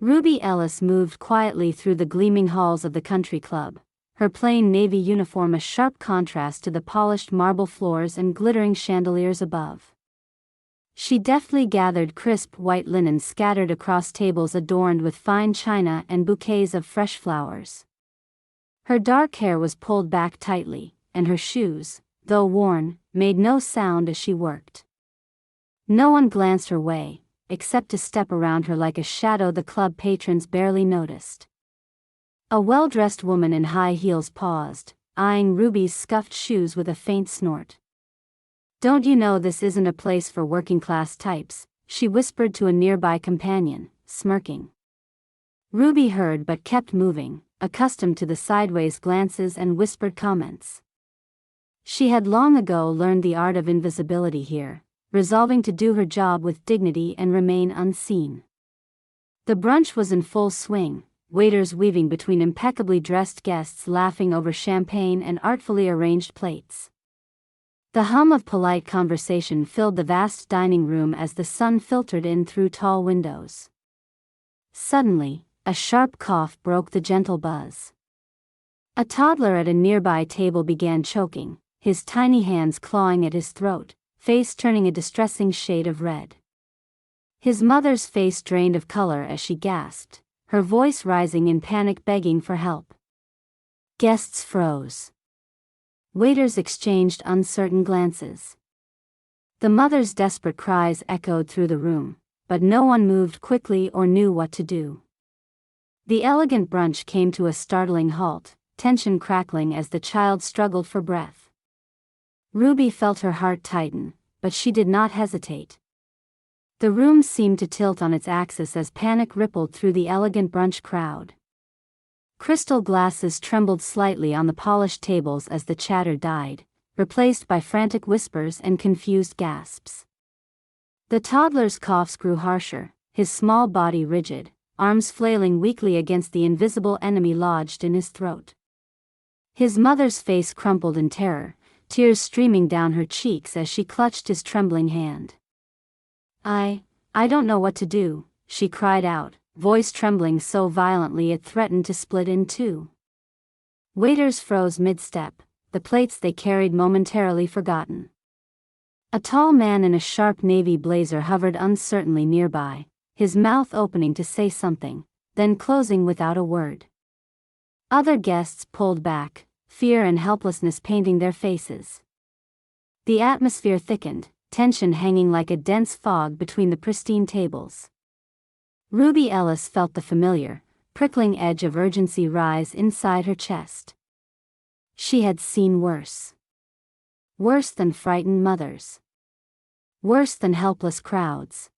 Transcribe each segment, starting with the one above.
Ruby Ellis moved quietly through the gleaming halls of the country club, her plain navy uniform a sharp contrast to the polished marble floors and glittering chandeliers above. She deftly gathered crisp white linen scattered across tables adorned with fine china and bouquets of fresh flowers. Her dark hair was pulled back tightly, and her shoes, though worn, made no sound as she worked. No one glanced her way, except to step around her like a shadow the club patrons barely noticed. A well-dressed woman in high heels paused, eyeing Ruby's scuffed shoes with a faint snort. "Don't you know this isn't a place for working-class types?" she whispered to a nearby companion, smirking. Ruby heard but kept moving, accustomed to the sideways glances and whispered comments. She had long ago learned the art of invisibility here, resolving to do her job with dignity and remain unseen. The brunch was in full swing, waiters weaving between impeccably dressed guests laughing over champagne and artfully arranged plates. The hum of polite conversation filled the vast dining room as the sun filtered in through tall windows. Suddenly, a sharp cough broke the gentle buzz. A toddler at a nearby table began choking, his tiny hands clawing at his throat, face turning a distressing shade of red. His mother's face drained of color as she gasped, her voice rising in panic begging for help. Guests froze. Waiters exchanged uncertain glances. The mother's desperate cries echoed through the room, but no one moved quickly or knew what to do. The elegant brunch came to a startling halt, tension crackling as the child struggled for breath. Ruby felt her heart tighten, but she did not hesitate. The room seemed to tilt on its axis as panic rippled through the elegant brunch crowd. Crystal glasses trembled slightly on the polished tables as the chatter died, replaced by frantic whispers and confused gasps. The toddler's coughs grew harsher, his small body rigid, arms flailing weakly against the invisible enemy lodged in his throat. His mother's face crumpled in terror, tears streaming down her cheeks as she clutched his trembling hand. I don't know what to do," she cried out, voice trembling so violently it threatened to split in two. Waiters froze mid-step, the plates they carried momentarily forgotten. A tall man in a sharp navy blazer hovered uncertainly nearby, his mouth opening to say something, then closing without a word. Other guests pulled back, fear and helplessness painting their faces. The atmosphere thickened, tension hanging like a dense fog between the pristine tables. Ruby Ellis felt the familiar, prickling edge of urgency rise inside her chest. She had seen worse. Worse than frightened mothers. Worse than helpless crowds.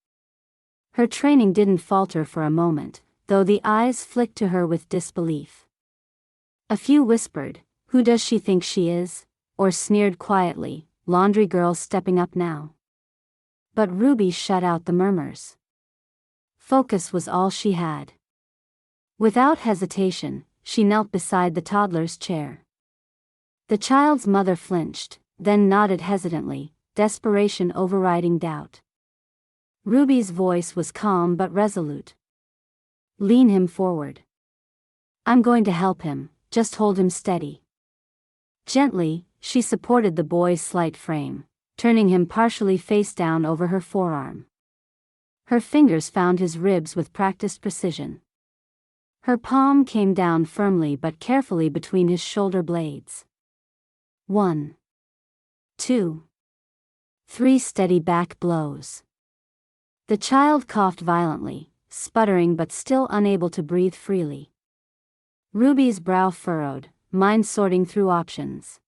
Her training didn't falter for a moment, though the eyes flicked to her with disbelief. A few whispered, "Who does she think she is?" or sneered quietly, "Laundry girl stepping up now." But Ruby shut out the murmurs. Focus was all she had. Without hesitation, she knelt beside the toddler's chair. The child's mother flinched, then nodded hesitantly, desperation overriding doubt. Ruby's voice was calm but resolute. "Lean him forward. I'm going to help him, just hold him steady." Gently, she supported the boy's slight frame, turning him partially face down over her forearm. Her fingers found his ribs with practiced precision. Her palm came down firmly but carefully between his shoulder blades. 1, 2, 3 steady back blows. The child coughed violently, sputtering but still unable to breathe freely. Ruby's brow furrowed, mind sorting through options.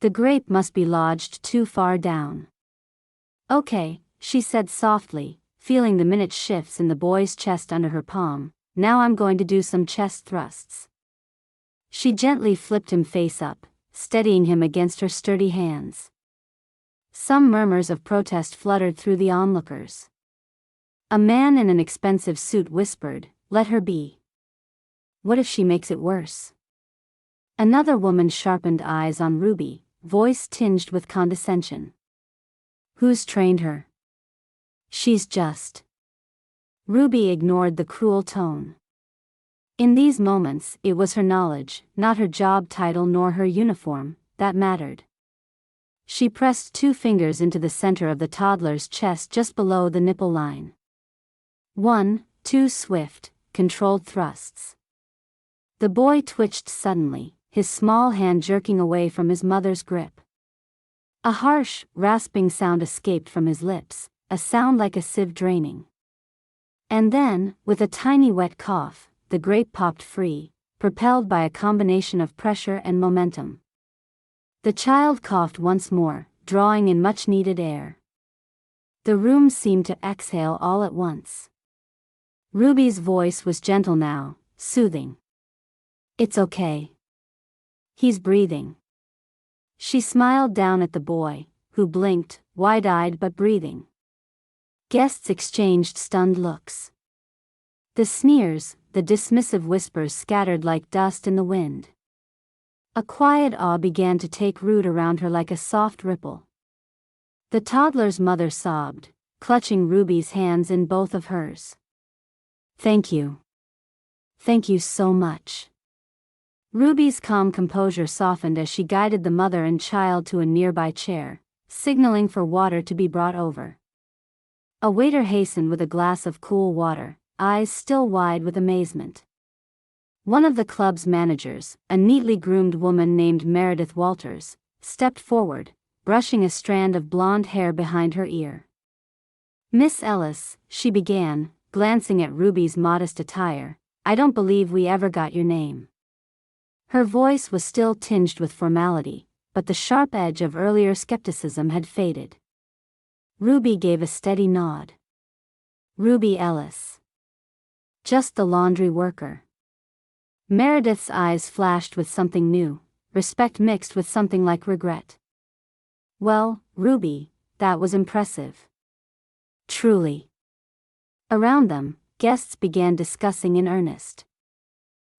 The grape must be lodged too far down. "Okay," she said softly, feeling the minute shifts in the boy's chest under her palm. "Now I'm going to do some chest thrusts." She gently flipped him face up, steadying him against her sturdy hands. Some murmurs of protest fluttered through the onlookers. A man in an expensive suit whispered, "Let her be. What if she makes it worse?" Another woman sharpened eyes on Ruby, voice tinged with condescension. "Who's trained her? She's just..." Ruby ignored the cruel tone. In these moments, it was her knowledge, not her job title nor her uniform, that mattered. She pressed 2 fingers into the center of the toddler's chest just below the nipple line. 1, 2 swift, controlled thrusts. The boy twitched suddenly, his small hand jerking away from his mother's grip. A harsh, rasping sound escaped from his lips, a sound like a sieve draining. And then, with a tiny wet cough, the grape popped free, propelled by a combination of pressure and momentum. The child coughed once more, drawing in much-needed air. The room seemed to exhale all at once. Ruby's voice was gentle now, soothing. "It's okay. He's breathing." She smiled down at the boy, who blinked, wide-eyed but breathing. Guests exchanged stunned looks. The sneers, the dismissive whispers scattered like dust in the wind. A quiet awe began to take root around her like a soft ripple. The toddler's mother sobbed, clutching Ruby's hands in both of hers. "Thank you. Thank you so much." Ruby's calm composure softened as she guided the mother and child to a nearby chair, signaling for water to be brought over. A waiter hastened with a glass of cool water, eyes still wide with amazement. One of the club's managers, a neatly groomed woman named Meredith Walters, stepped forward, brushing a strand of blonde hair behind her ear. "Miss Ellis," she began, glancing at Ruby's modest attire, "I don't believe we ever got your name." Her voice was still tinged with formality, but the sharp edge of earlier skepticism had faded. Ruby gave a steady nod. "Ruby Ellis. Just the laundry worker." Meredith's eyes flashed with something new, respect mixed with something like regret. "Well, Ruby, that was impressive." "Truly." Around them, guests began discussing in earnest.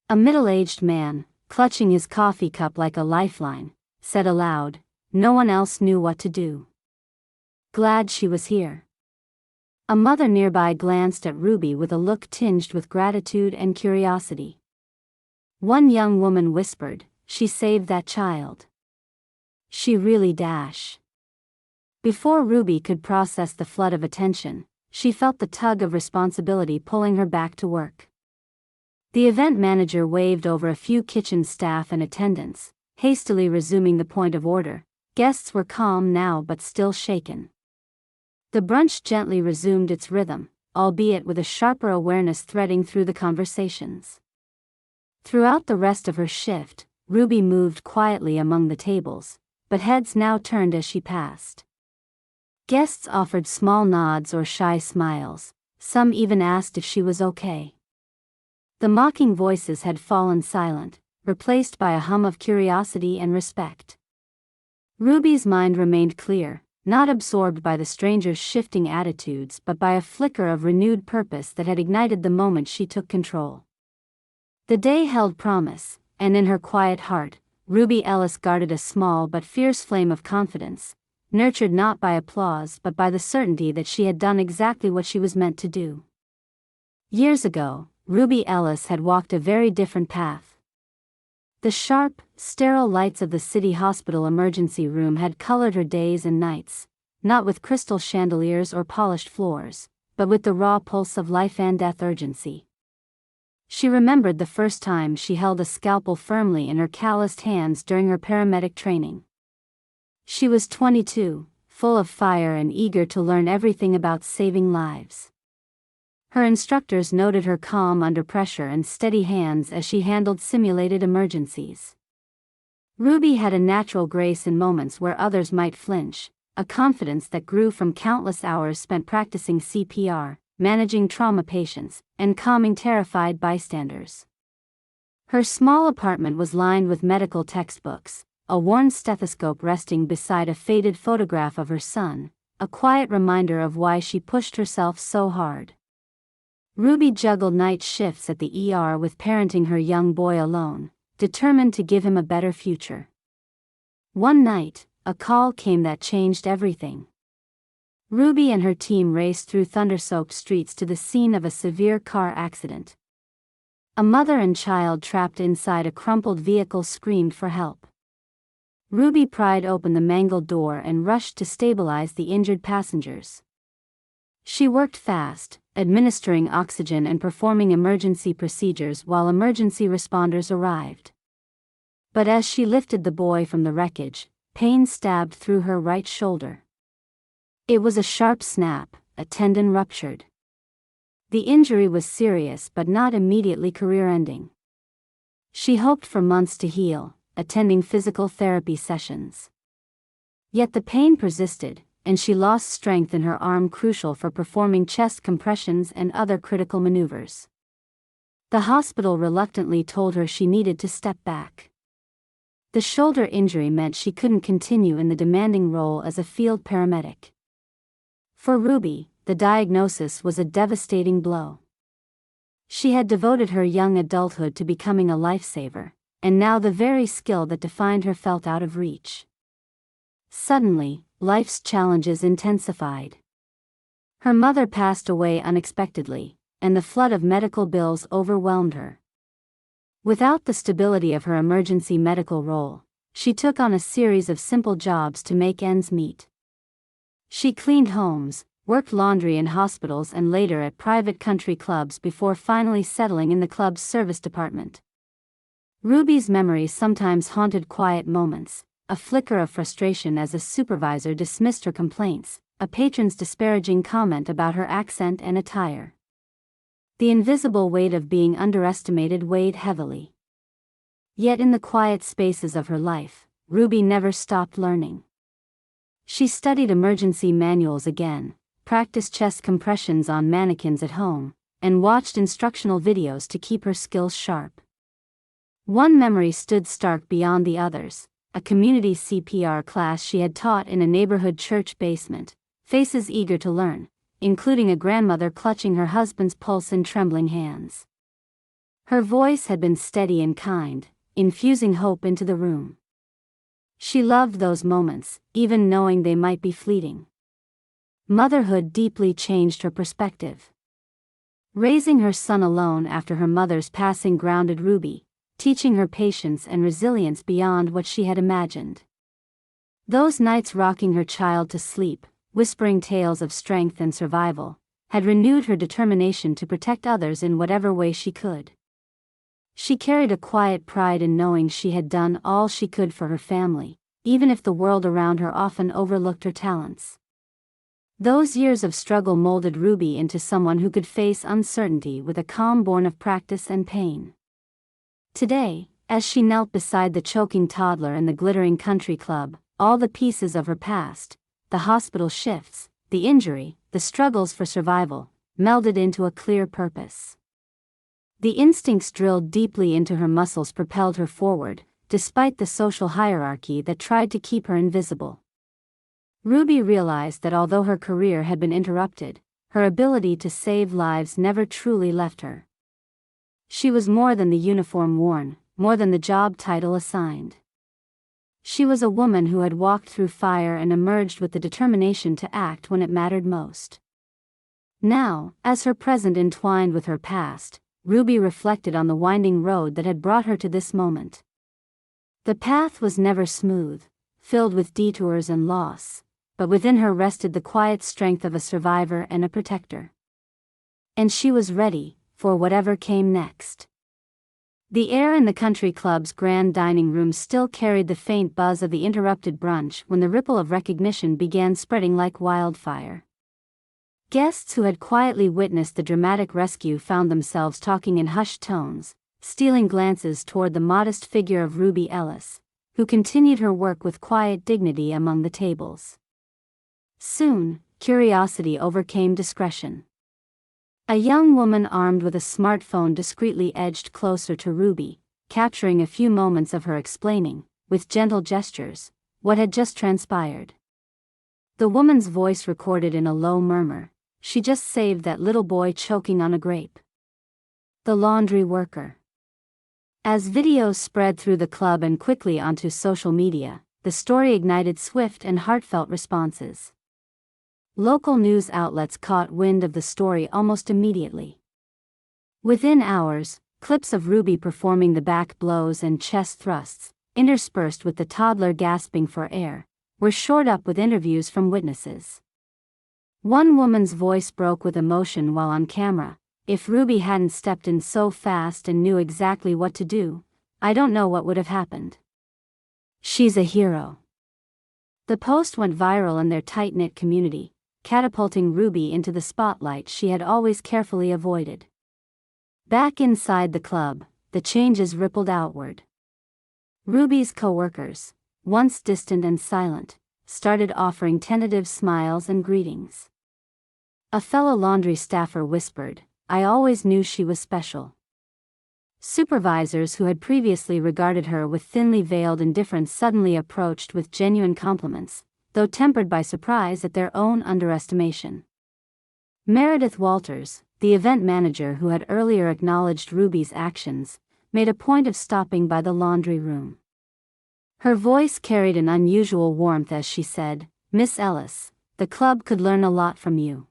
A middle-aged man, clutching his coffee cup like a lifeline, said aloud, "No one else knew what to do. Glad she was here." A mother nearby glanced at Ruby with a look tinged with gratitude and curiosity. One young woman whispered, "She saved that child. She really dash." Before Ruby could process the flood of attention, she felt the tug of responsibility pulling her back to work. The event manager waved over a few kitchen staff and attendants, hastily resuming the point of order. Guests were calm now but still shaken. The brunch gently resumed its rhythm, albeit with a sharper awareness threading through the conversations. Throughout the rest of her shift, Ruby moved quietly among the tables, but heads now turned as she passed. Guests offered small nods or shy smiles, some even asked if she was okay. The mocking voices had fallen silent, replaced by a hum of curiosity and respect. Ruby's mind remained clear, not absorbed by the stranger's shifting attitudes but by a flicker of renewed purpose that had ignited the moment she took control. The day held promise, and in her quiet heart, Ruby Ellis guarded a small but fierce flame of confidence, nurtured not by applause but by the certainty that she had done exactly what she was meant to do. Years ago, Ruby Ellis had walked a very different path. The sharp, sterile lights of the city hospital emergency room had colored her days and nights, not with crystal chandeliers or polished floors, but with the raw pulse of life and death urgency. She remembered the first time she held a scalpel firmly in her calloused hands during her paramedic training. She was 22, full of fire and eager to learn everything about saving lives. Her instructors noted her calm under pressure and steady hands as she handled simulated emergencies. Ruby had a natural grace in moments where others might flinch, a confidence that grew from countless hours spent practicing CPR, managing trauma patients, and calming terrified bystanders. Her small apartment was lined with medical textbooks, a worn stethoscope resting beside a faded photograph of her son, a quiet reminder of why she pushed herself so hard. Ruby juggled night shifts at the ER with parenting her young boy alone, determined to give him a better future. One night, a call came that changed everything. Ruby and her team raced through thunder-soaked streets to the scene of a severe car accident. A mother and child trapped inside a crumpled vehicle screamed for help. Ruby pried open the mangled door and rushed to stabilize the injured passengers. She worked fast, administering oxygen and performing emergency procedures while emergency responders arrived. But as she lifted the boy from the wreckage, pain stabbed through her right shoulder. It was a sharp snap, a tendon ruptured. The injury was serious but not immediately career-ending. She hoped for months to heal, attending physical therapy sessions. Yet the pain persisted, and she lost strength in her arm crucial for performing chest compressions and other critical maneuvers. The hospital reluctantly told her she needed to step back. The shoulder injury meant she couldn't continue in the demanding role as a field paramedic. For Ruby, the diagnosis was a devastating blow. She had devoted her young adulthood to becoming a lifesaver, and now the very skill that defined her felt out of reach. Suddenly, life's challenges intensified. Her mother passed away unexpectedly, and the flood of medical bills overwhelmed her. Without the stability of her emergency medical role, she took on a series of simple jobs to make ends meet. She cleaned homes, worked laundry in hospitals and later at private country clubs before finally settling in the club's service department. Ruby's memories sometimes haunted quiet moments, a flicker of frustration as a supervisor dismissed her complaints, a patron's disparaging comment about her accent and attire. The invisible weight of being underestimated weighed heavily. Yet in the quiet spaces of her life, Ruby never stopped learning. She studied emergency manuals again, practiced chest compressions on mannequins at home, and watched instructional videos to keep her skills sharp. One memory stood stark beyond the others, a community CPR class she had taught in a neighborhood church basement, faces eager to learn, including a grandmother clutching her husband's pulse in trembling hands. Her voice had been steady and kind, infusing hope into the room. She loved those moments, even knowing they might be fleeting. Motherhood deeply changed her perspective. Raising her son alone after her mother's passing grounded Ruby, teaching her patience and resilience beyond what she had imagined. Those nights rocking her child to sleep, whispering tales of strength and survival, had renewed her determination to protect others in whatever way she could. She carried a quiet pride in knowing she had done all she could for her family, even if the world around her often overlooked her talents. Those years of struggle molded Ruby into someone who could face uncertainty with a calm born of practice and pain. Today, as she knelt beside the choking toddler in the glittering country club, all the pieces of her past, the hospital shifts, the injury, the struggles for survival, melded into a clear purpose. The instincts drilled deeply into her muscles propelled her forward, despite the social hierarchy that tried to keep her invisible. Ruby realized that although her career had been interrupted, her ability to save lives never truly left her. She was more than the uniform worn, more than the job title assigned. She was a woman who had walked through fire and emerged with the determination to act when it mattered most. Now, as her present entwined with her past, Ruby reflected on the winding road that had brought her to this moment. The path was never smooth, filled with detours and loss, but within her rested the quiet strength of a survivor and a protector. And she was ready for whatever came next. The air in the country club's grand dining room still carried the faint buzz of the interrupted brunch when the ripple of recognition began spreading like wildfire. Guests who had quietly witnessed the dramatic rescue found themselves talking in hushed tones, stealing glances toward the modest figure of Ruby Ellis, who continued her work with quiet dignity among the tables. Soon, curiosity overcame discretion. A young woman armed with a smartphone discreetly edged closer to Ruby, capturing a few moments of her explaining, with gentle gestures, what had just transpired. The woman's voice recorded in a low murmur, "She just saved that little boy choking on a grape." The laundry worker. As videos spread through the club and quickly onto social media, the story ignited swift and heartfelt responses. Local news outlets caught wind of the story almost immediately. Within hours, clips of Ruby performing the back blows and chest thrusts, interspersed with the toddler gasping for air, were shored up with interviews from witnesses. One woman's voice broke with emotion while on camera. "If Ruby hadn't stepped in so fast and knew exactly what to do, I don't know what would have happened. She's a hero." The post went viral in their tight-knit community, catapulting Ruby into the spotlight she had always carefully avoided. Back inside the club, the changes rippled outward. Ruby's co-workers, once distant and silent, started offering tentative smiles and greetings. A fellow laundry staffer whispered, "I always knew she was special." Supervisors who had previously regarded her with thinly veiled indifference suddenly approached with genuine compliments, though tempered by surprise at their own underestimation. Meredith Walters, the event manager who had earlier acknowledged Ruby's actions, made a point of stopping by the laundry room. Her voice carried an unusual warmth as she said, "Miss Ellis, the club could learn a lot from you.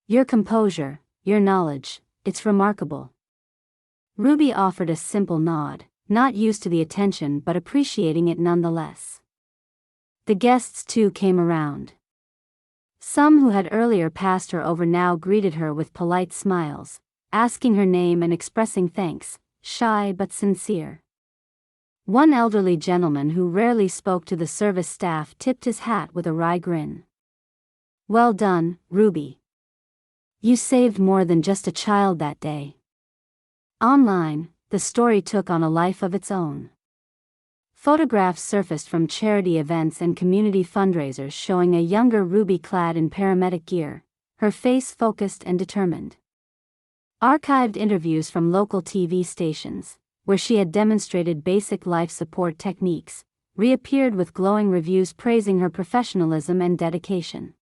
Your composure, your knowledge, it's remarkable." Ruby offered a simple nod, not used to the attention but appreciating it nonetheless. The guests too came around. Some who had earlier passed her over now greeted her with polite smiles, asking her name and expressing thanks, shy but sincere. One elderly gentleman who rarely spoke to the service staff tipped his hat with a wry grin. "Well done, Ruby. You saved more than just a child that day." Online, the story took on a life of its own. Photographs surfaced from charity events and community fundraisers showing a younger Ruby clad in paramedic gear, her face focused and determined. Archived interviews from local TV stations, where she had demonstrated basic life support techniques, reappeared with glowing reviews praising her professionalism and dedication.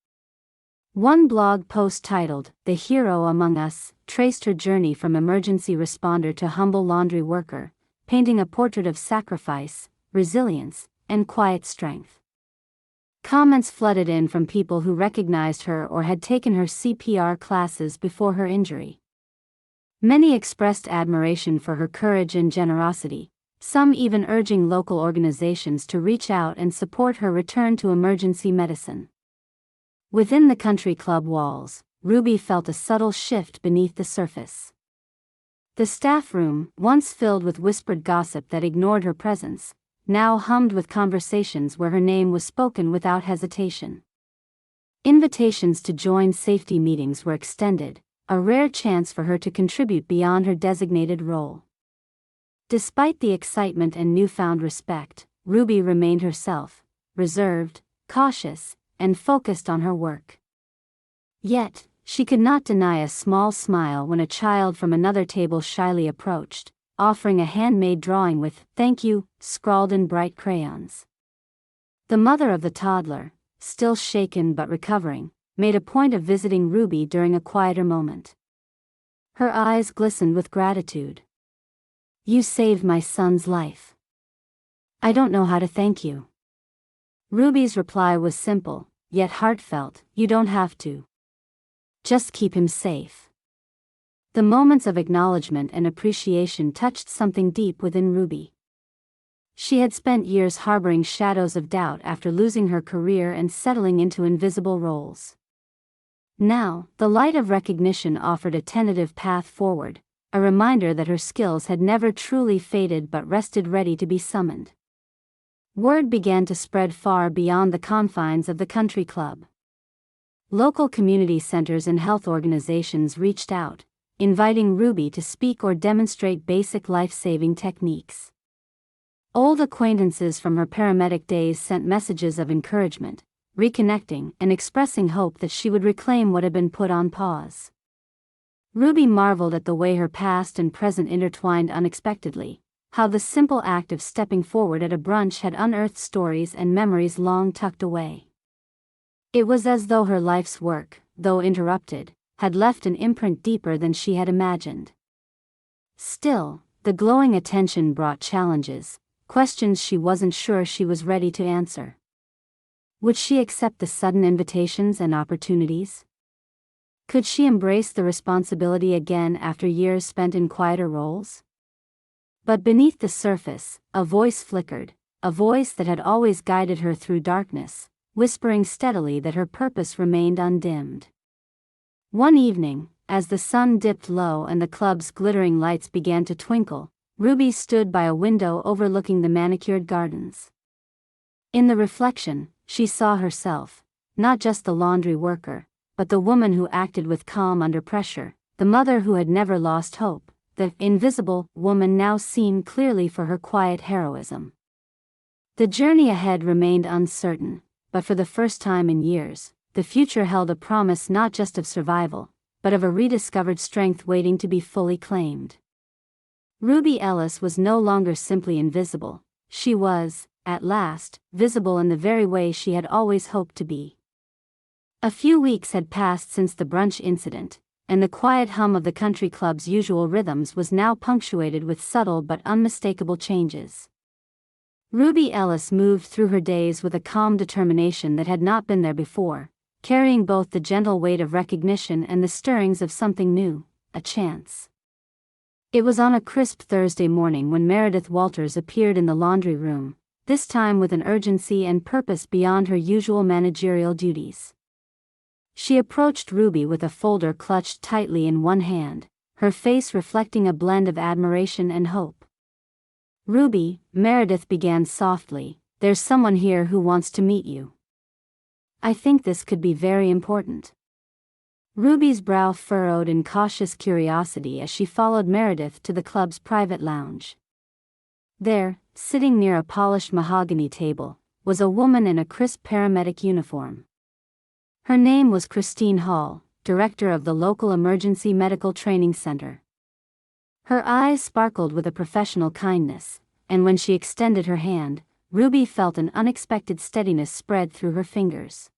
One blog post titled, "The Hero Among Us," traced her journey from emergency responder to humble laundry worker, painting a portrait of sacrifice, resilience, and quiet strength. Comments flooded in from people who recognized her or had taken her CPR classes before her injury. Many expressed admiration for her courage and generosity, some even urging local organizations to reach out and support her return to emergency medicine. Within the country club walls, Ruby felt a subtle shift beneath the surface. The staff room, once filled with whispered gossip that ignored her presence, now hummed with conversations where her name was spoken without hesitation. Invitations to join safety meetings were extended, a rare chance for her to contribute beyond her designated role. Despite the excitement and newfound respect, Ruby remained herself, reserved, cautious, and focused on her work. Yet, she could not deny a small smile when a child from another table shyly approached, offering a handmade drawing with "Thank you" scrawled in bright crayons. The mother of the toddler, still shaken but recovering, made a point of visiting Ruby during a quieter moment. Her eyes glistened with gratitude. "You saved my son's life. I don't know how to thank you." Ruby's reply was simple, yet heartfelt, "You don't have to. Just keep him safe." The moments of acknowledgement and appreciation touched something deep within Ruby. She had spent years harboring shadows of doubt after losing her career and settling into invisible roles. Now, the light of recognition offered a tentative path forward, a reminder that her skills had never truly faded but rested ready to be summoned. Word began to spread far beyond the confines of the country club. Local community centers and health organizations reached out, inviting Ruby to speak or demonstrate basic life-saving techniques. Old acquaintances from her paramedic days sent messages of encouragement, reconnecting and expressing hope that she would reclaim what had been put on pause. Ruby marveled at the way her past and present intertwined unexpectedly, how the simple act of stepping forward at a brunch had unearthed stories and memories long tucked away. It was as though her life's work, though interrupted, had left an imprint deeper than she had imagined. Still, the glowing attention brought challenges, questions she wasn't sure she was ready to answer. Would she accept the sudden invitations and opportunities? Could she embrace the responsibility again after years spent in quieter roles? But beneath the surface, a voice flickered, a voice that had always guided her through darkness, whispering steadily that her purpose remained undimmed. One evening, as the sun dipped low and the club's glittering lights began to twinkle, Ruby stood by a window overlooking the manicured gardens. In the reflection, she saw herself, not just the laundry worker, but the woman who acted with calm under pressure, the mother who had never lost hope, the invisible woman now seen clearly for her quiet heroism. The journey ahead remained uncertain, but for the first time in years, the future held a promise not just of survival, but of a rediscovered strength waiting to be fully claimed. Ruby Ellis was no longer simply invisible, she was, at last, visible in the very way she had always hoped to be. A few weeks had passed since the brunch incident, and the quiet hum of the country club's usual rhythms was now punctuated with subtle but unmistakable changes. Ruby Ellis moved through her days with a calm determination that had not been there before, carrying both the gentle weight of recognition and the stirrings of something new, a chance. It was on a crisp Thursday morning when Meredith Walters appeared in the laundry room, this time with an urgency and purpose beyond her usual managerial duties. She approached Ruby with a folder clutched tightly in one hand, her face reflecting a blend of admiration and hope. "Ruby," Meredith began softly, "there's someone here who wants to meet you. I think this could be very important." Ruby's brow furrowed in cautious curiosity as she followed Meredith to the club's private lounge. There, sitting near a polished mahogany table, was a woman in a crisp paramedic uniform. Her name was Christine Hall, director of the local emergency medical training center. Her eyes sparkled with a professional kindness, and when she extended her hand, Ruby felt an unexpected steadiness spread through her fingers.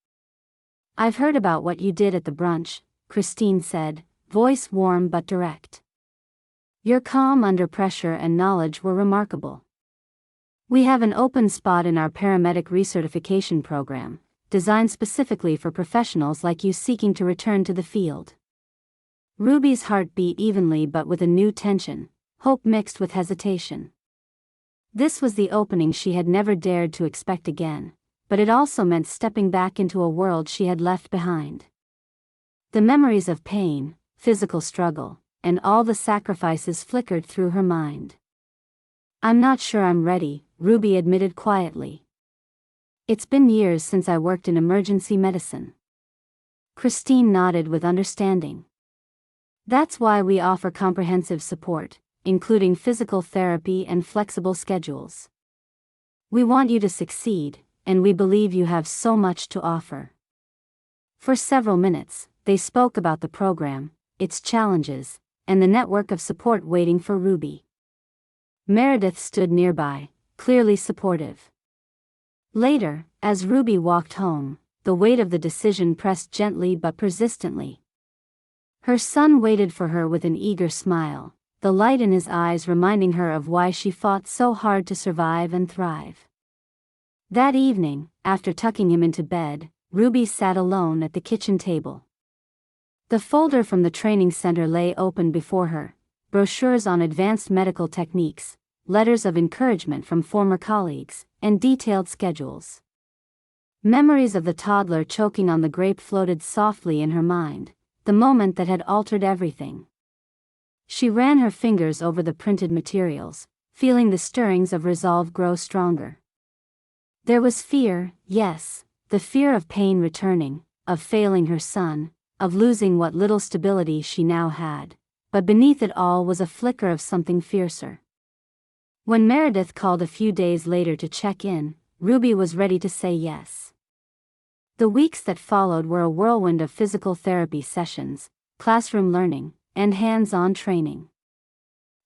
"I've heard about what you did at the brunch," Christine said, voice warm but direct. "Your calm under pressure and knowledge were remarkable. We have an open spot in our paramedic recertification program, designed specifically for professionals like you seeking to return to the field." Ruby's heart beat evenly but with a new tension, hope mixed with hesitation. This was the opening she had never dared to expect again, but it also meant stepping back into a world she had left behind. The memories of pain, physical struggle, and all the sacrifices flickered through her mind. "I'm not sure I'm ready," Ruby admitted quietly. "It's been years since I worked in emergency medicine." Christine nodded with understanding. "That's why we offer comprehensive support, including physical therapy and flexible schedules. We want you to succeed, and we believe you have so much to offer." For several minutes, they spoke about the program, its challenges, and the network of support waiting for Ruby. Meredith stood nearby, clearly supportive. Later, as Ruby walked home, the weight of the decision pressed gently but persistently. Her son waited for her with an eager smile, the light in his eyes reminding her of why she fought so hard to survive and thrive. That evening, after tucking him into bed, Ruby sat alone at the kitchen table. The folder from the training center lay open before her, brochures on advanced medical techniques, letters of encouragement from former colleagues, and detailed schedules. Memories of the toddler choking on the grape floated softly in her mind, the moment that had altered everything. She ran her fingers over the printed materials, feeling the stirrings of resolve grow stronger. There was fear, yes, the fear of pain returning, of failing her son, of losing what little stability she now had, but beneath it all was a flicker of something fiercer. When Meredith called a few days later to check in, Ruby was ready to say yes. The weeks that followed were a whirlwind of physical therapy sessions, classroom learning, and hands-on training.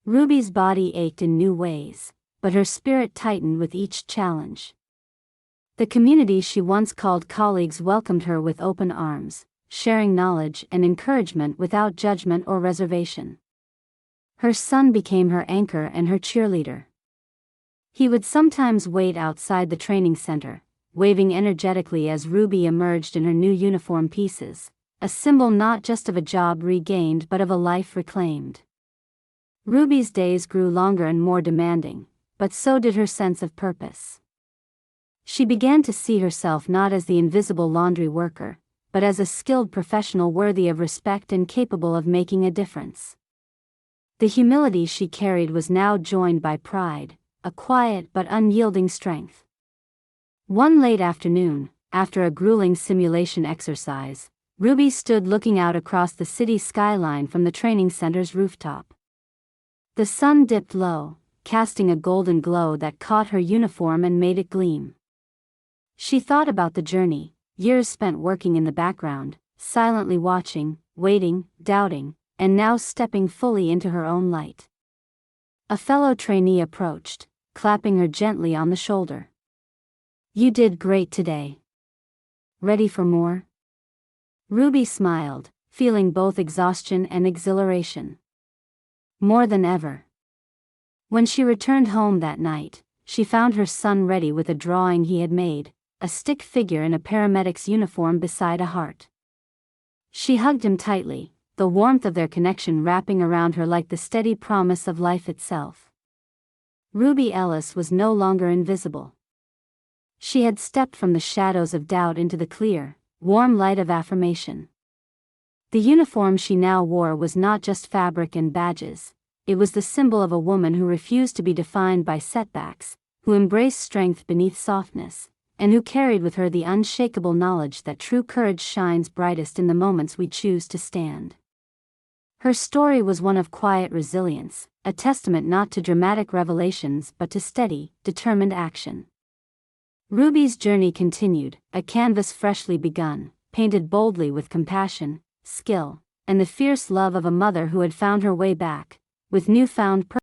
Ruby's body ached in new ways, but her spirit tightened with each challenge. The community she once called colleagues welcomed her with open arms, sharing knowledge and encouragement without judgment or reservation. Her son became her anchor and her cheerleader. He would sometimes wait outside the training center, waving energetically as Ruby emerged in her new uniform pieces, a symbol not just of a job regained but of a life reclaimed. Ruby's days grew longer and more demanding, but so did her sense of purpose. She began to see herself not as the invisible laundry worker, but as a skilled professional worthy of respect and capable of making a difference. The humility she carried was now joined by pride, a quiet but unyielding strength. One late afternoon, after a grueling simulation exercise, Ruby stood looking out across the city skyline from the training center's rooftop. The sun dipped low, casting a golden glow that caught her uniform and made it gleam. She thought about the journey, years spent working in the background, silently watching, waiting, doubting, and now stepping fully into her own light. A fellow trainee approached, clapping her gently on the shoulder. "You did great today. Ready for more?" Ruby smiled, feeling both exhaustion and exhilaration. More than ever. When she returned home that night, she found her son ready with a drawing he had made, a stick figure in a paramedic's uniform beside a heart. She hugged him tightly, the warmth of their connection wrapping around her like the steady promise of life itself. Ruby Ellis was no longer invisible. She had stepped from the shadows of doubt into the clear, warm light of affirmation. The uniform she now wore was not just fabric and badges, it was the symbol of a woman who refused to be defined by setbacks, who embraced strength beneath softness, and who carried with her the unshakable knowledge that true courage shines brightest in the moments we choose to stand. Her story was one of quiet resilience, a testament not to dramatic revelations but to steady, determined action. Ruby's journey continued, a canvas freshly begun, painted boldly with compassion, skill, and the fierce love of a mother who had found her way back, with newfound purpose.